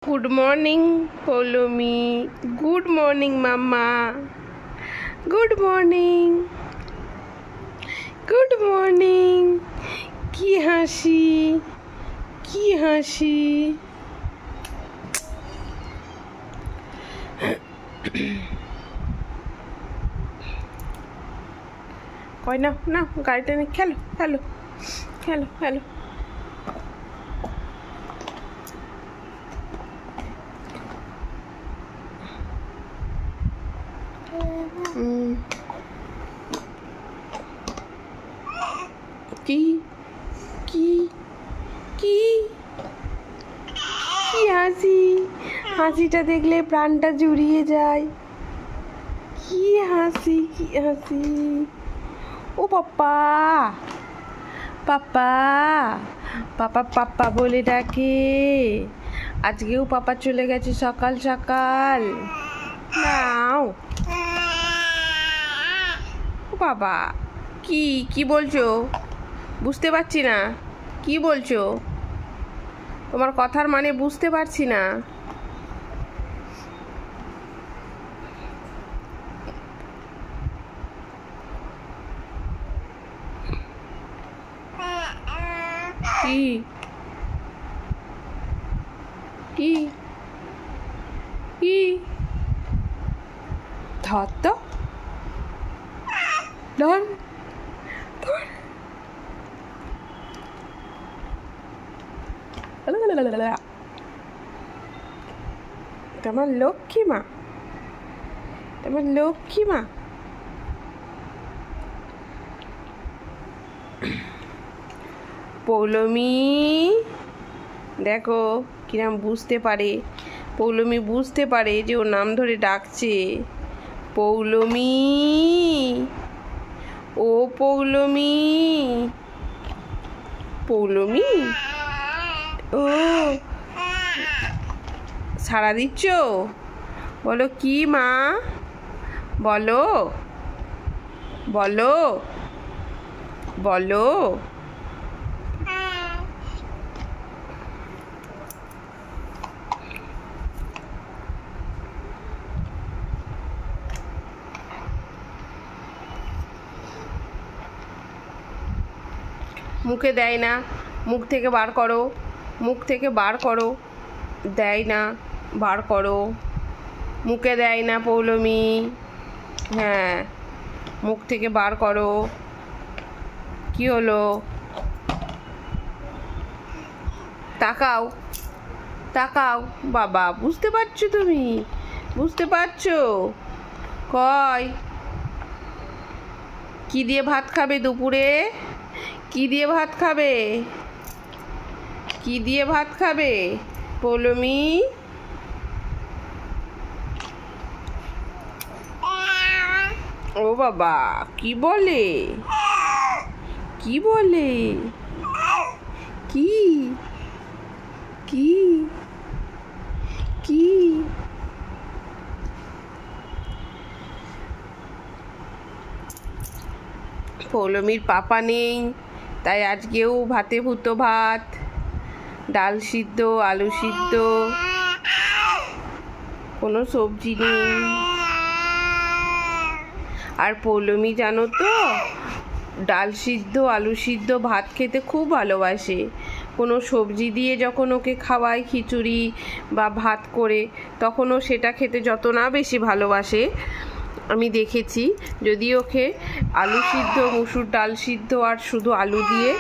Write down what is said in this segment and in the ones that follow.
Good morning, Polomi. Good morning, Mama. Good morning. Good morning. কি হাসি, কি হাসি। কই না না গাড়িটা নিয়ে খেলো খেলো খেলো খেলো। কি কি কি কি হাসি, হাসিটা দেখলে প্রাণটা জুড়িয়ে যায়। কি হাসি কি হাসি। ও পাপ্পা পাপ্পা পাপা পাপ্পা বলে ডাকে। আজকেও পাপা চলে গেছে সকাল সকাল। নাও ও বাবা, কি কি বলছো? বুঝতে পারছি না কি বলছো, তোমার কথার মানে বুঝতে পারছি না। কি কি কি ধর তো, ধর ধর। তোমার লক্ষ্মী মা, তোমার লক্ষ্মী মা। পৌলমি দেখো কিরম বুঝতে পারে, পৌলমি বুঝতে পারে যে ওর নাম ধরে ডাকছে। পৌলমি, ও পৌলমি, পৌলমি, ও সাড়া দিচ্ছ? বলো কি মা, বলো বলো বলো। মুখে দেয় না, মুখ থেকে বার করো, মুখ থেকে বার করো। দেয় না, বার করো। মুখে দেয় না পৌলমি, হ্যাঁ মুখ থেকে বার করো। কি হলো? তাকাও তাকাও। বাবা বুঝতে পারছো তুমি, বুঝতে পারছো? কয় কি দিয়ে ভাত খাবে দুপুরে? কি দিয়ে ভাত খাবে? কি দিয়ে ভাত খাবে পৌলমি? ও বাবা কি বলে, কি বলে, কি কি কি? পৌলমির পাপা নেই, তাই আজকেও ভাতে ভুতো ভাত, ডাল সিদ্ধ, আলু সিদ্ধ, কোনো সবজি নেই। আর পৌলমি জানো তো ডাল সিদ্ধ আলু সিদ্ধ ভাত খেতে খুব ভালোবাসে। কোনো সবজি দিয়ে যখন ওকে খাওয়াই খিচুড়ি বা ভাত করে, তখন ও সেটা খেতে যত না বেশি ভালোবাসে আমি দেখেছি। যদি ওকে আলু সিদ্ধ, মুসুর ডাল সিদ্ধ আর শুধু আলু দিয়ে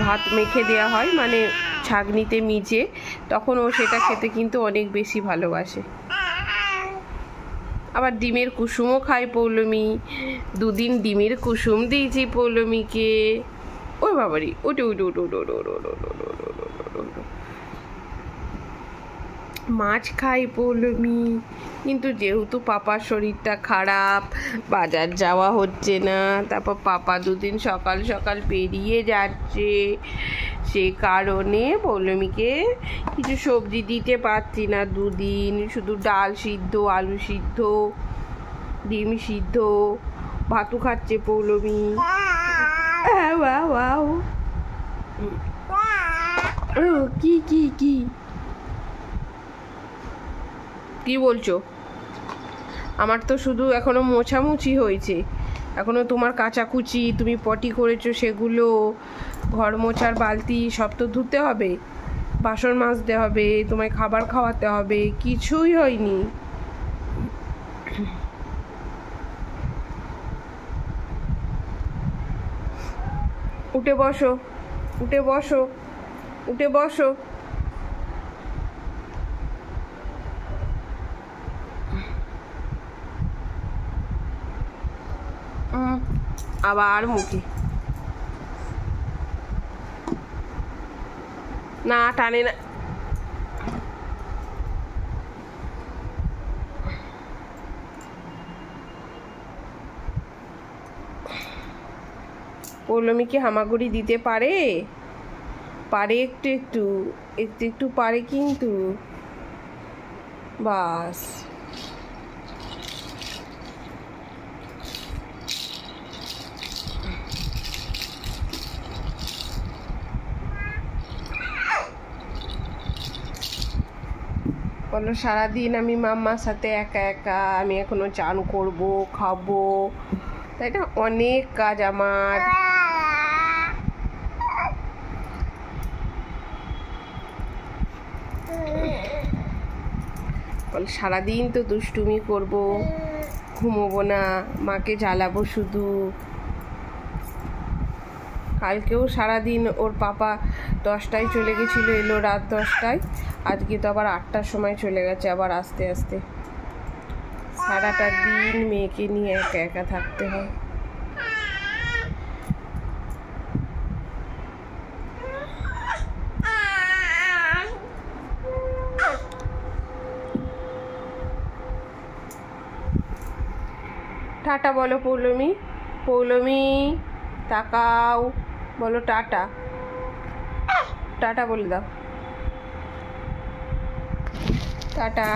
ভাত মেখে দেওয়া হয়, মানে ছাঁকনিতে মিজে, তখন ও সেটা খেতে কিন্তু অনেক বেশি ভালোবাসে। আবার ডিমের কুসুমও খায় পৌলমি। দুদিন ডিমের কুসুম দিয়েছি পৌলমিকে। ওই বাবারি ওটে ওটে ওটে ওটে ওটে ওটে ওটে ওটে ওটে। মাছ খাই পৌলমি, কিন্তু যেহেতু পাপার শরীরটা খারাপ, বাজার যাওয়া হচ্ছে না, তারপর পাপা দুদিন সকাল সকাল বেরিয়ে যাচ্ছে, সে কারণে পৌলমিকে কিছু সবজি দিতে পারছি না দুদিন। শুধু ডাল সিদ্ধ, আলু সিদ্ধ, ডিম সিদ্ধ, ভাতও খাচ্ছে পৌলমি। কি কি কি কি বলছো? আমার তো শুধু এখনো মোছামুছি হয়েছে, এখনো তোমার কাচাকুচি, তুমি পটি করেছো সেগুলো, ঘর মোছার বালতি সব তো ধুতে হবে, বাসন মাজতে হবে, তোমায় খাবার খাওয়াতে হবে, কিছুই হয়নি। উঠে বসো, উঠে বসো, উঠে বসো। আবার মুখে না, টানে না। পৌলমী কি হামাগুড়ি দিতে পারে? পারে, একটু একটু, একটু একটু পারে কিন্তু। বাস। বলো সারাদিন আমি মাম্মার সাথে একা একা, আমি এখনো চান করব, খাবো, তাই না? অনেক কাজ আমার। বলো সারাদিন তো দুষ্টুমি করব, ঘুমোবো না, মাকে জ্বালাবো শুধু। কালকেও সারাদিন ওর পাপা 10টায় চলে গেছিলো, এলো রাত 10টায়। আজকে তো আবার 8টার সময় চলে গেছে, আবার আস্তে আস্তে। সারাটা দিন মেয়েকে নিয়ে একা একা থাকতে হয়। টাটা বলো পৌলমী, পৌলমী তাকাও, বলো টাটা, টাটা বলে দাও, টাটা।